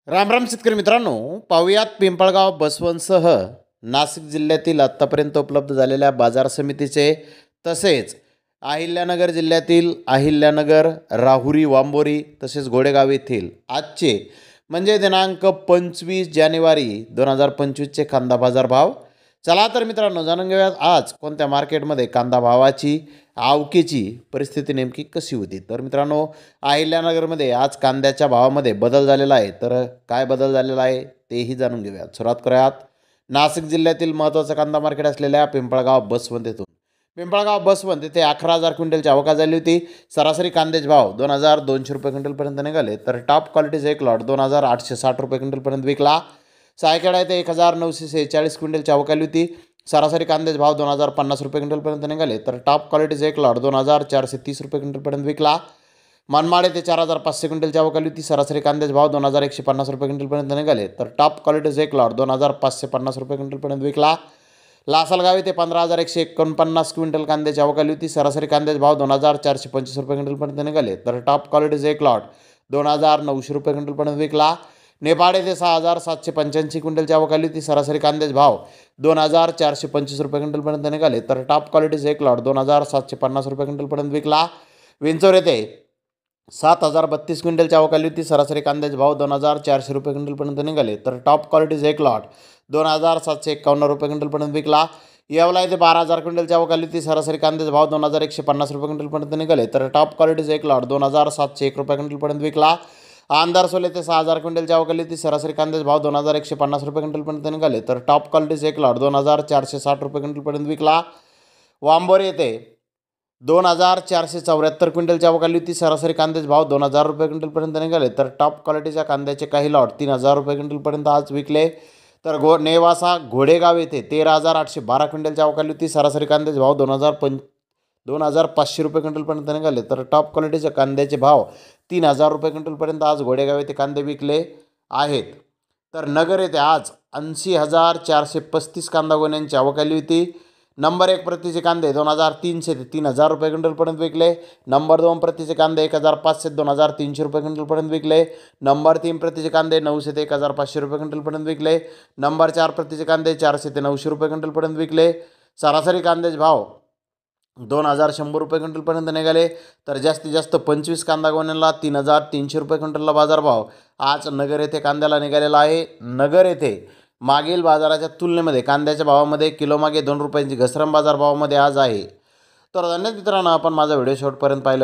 राम राम शेतकरी मित्रांनो, पाहुयात पिंपळगाव बसवंतसह नाशिक जिल्ह्यातील आत्तापर्यंत उपलब्ध झालेल्या बाजार समितीचे, तसेच अहिल्यानगर जिल्ह्यातील अहिल्यानगर, राहुरी, वांबोरी तसेच घोडेगाव येथील आजचे म्हणजे दिनांक 25 जानेवारी 2025चे कांदा बाजार भाव. चला तर मित्रांनो, जाणून घेऊयात आज कोणत्या मार्केटमध्ये कांदा भावाची आवकेची परिस्थिती नेमकी कशी होती. तर मित्रांनो, अहिल्यानगरमध्ये आज कांद्याच्या भावामध्ये बदल झालेला आहे. तर काय बदल झालेला आहे तेही जाणून घेऊयात. सुरुवात करूयात नाशिक जिल्ह्यातील महत्त्वाचं कांदा मार्केट असलेल्या पिंपळगाव बसवंत येथून. पिंपळगाव बसवंत येथे 11,000 क्विंटलची आवक झाली होती. सरासरी कांद्याचे भाव 2,200 रुपये क्विंटलपर्यंत निघाले. तर टॉप क्वालिटीचा एक लॉट 2,860 रुपये क्विंटलपर्यंत विकला. सायकडा येथे 1,946 क्विंटलची आवक आली होती. सरासरी कांद्याचे भाव 2,050 रुपये क्विंटलपर्यंत निघाले. तर टॉप क्वालिटीचा एक लॉट 2,430 रुपये क्विंटलपर्यंत विकला. मनमाड येथे 4,500 क्विंटलची आवक आली होती. सरासरी कांद्याचे भाव 2,150 रुपये क्विंटलपर्यंत निघाले. तर टॉप क्वालिटीचा एक लॉट 2,550 रुपये क्विंटलपर्यंत विकला. लासलगाव येथे 15,149 क्विंटल कांद्याची आवक आली होती. सरासरी कांद्याचे भाव 2,425 रुपये क्विंटलपर्यंत निघाले. तर टॉप क्वालिटीचा एक लॉट 2,900 रुपये क्विंटलपर्यंत विकला. नेपाळ येथे 6,785 क्विंटलची आवक आली होती. सरासरी कांद्याचे भाव 2,425 रुपये क्विंटलपर्यंत निघाले. तर टॉप क्वालिटीचा एक लॉट 2,750 रुपये क्विंटलपर्यंत विकला. विंचोर येथे 7,032 क्विंटलची आवक आली होती. सरासरी कांद्याचे भाव 2,400 रुपये क्विंटलपर्यंत निघाले. तर टॉप क्वालिटीचा एक लॉट 2,751 रुपये क्विंटलपर्यंत विकला. येवला येथे 12,000 क्विंटलची आवक आली होती. सरासरी कांद्याचे भाव 2,150 रुपये क्विंटलपर्यंत निघाले. तर टॉप क्वालिटीचा एक लॉट 2,701 रुपये क्विंटलपर्यंत विकला. आंधारसोल येथे 6,000 क्विंटलची आवक आली होती. सरासरी कांद्याचे भाव 2,150 रुपये क्विंटलपर्यंत निघाले. तर टॉप क्वालिटीचा एक लॉट 2,460 रुपये क्विंटलपर्यंत विकला. वांबोरी येथे 2,474 क्विंटलची आवक आली होती. सरासरी कांद्याचे भाव 2,000 रुपये क्विंटलपर्यंत निघाले. तर टॉप क्वालिटीच्या कांद्याचे काही लॉट 3,000 रुपये क्विंटलपर्यंत आज विकले. तर नेवासा घोडेगाव येथे 13,812 क्विंटलची आवक आली होती. सरासरी कांद्याचे भाव 2,500 रुपये क्विंटलपर्यंत निघाले. तर टॉप क्वालिटीच्या कांद्याचे भाव 3,000 रुपये क्विंटलपर्यंत आज घोडेगाव येथे कांदे विकले आहेत. तर नगर येथे आज 80,435 कांदा गोण्यांची आवक आली होती. नंबर 1 प्रतीचे कांदे 2,300 ते 3,000 रुपये क्विंटलपर्यंत विकले. नंबर 2 प्रतीचे कांदे 1,500 ते 2,300 रुपये क्विंटलपर्यंत विकले. नंबर 3 प्रतीचे कांदे 900 ते 1,500 रुपये क्विंटलपर्यंत विकले. नंबर 4 प्रतीचे कांदे 400 ते 900 रुपये क्विंटलपर्यंत विकले. सरासरी कांद्याचे भाव 2,100 रुपये क्विंटलपर्यंत निघाले. तर जास्तीत जास्त 25 कांदा गोण्यांना 3,300 रुपये क्विंटलला बाजारभाव आज नगर येथे कांद्याला निघालेला आहे. नगर येथे मागील बाजाराच्या तुलनेमध्ये कांद्याच्या भावामध्ये किलोमागे 2 रुपयांची घसरण बाजारभावामध्ये आज आहे. तर धन्यवाद मित्रांनो, आपण माझा व्हिडिओ शेवटपर्यंत पाहिलं.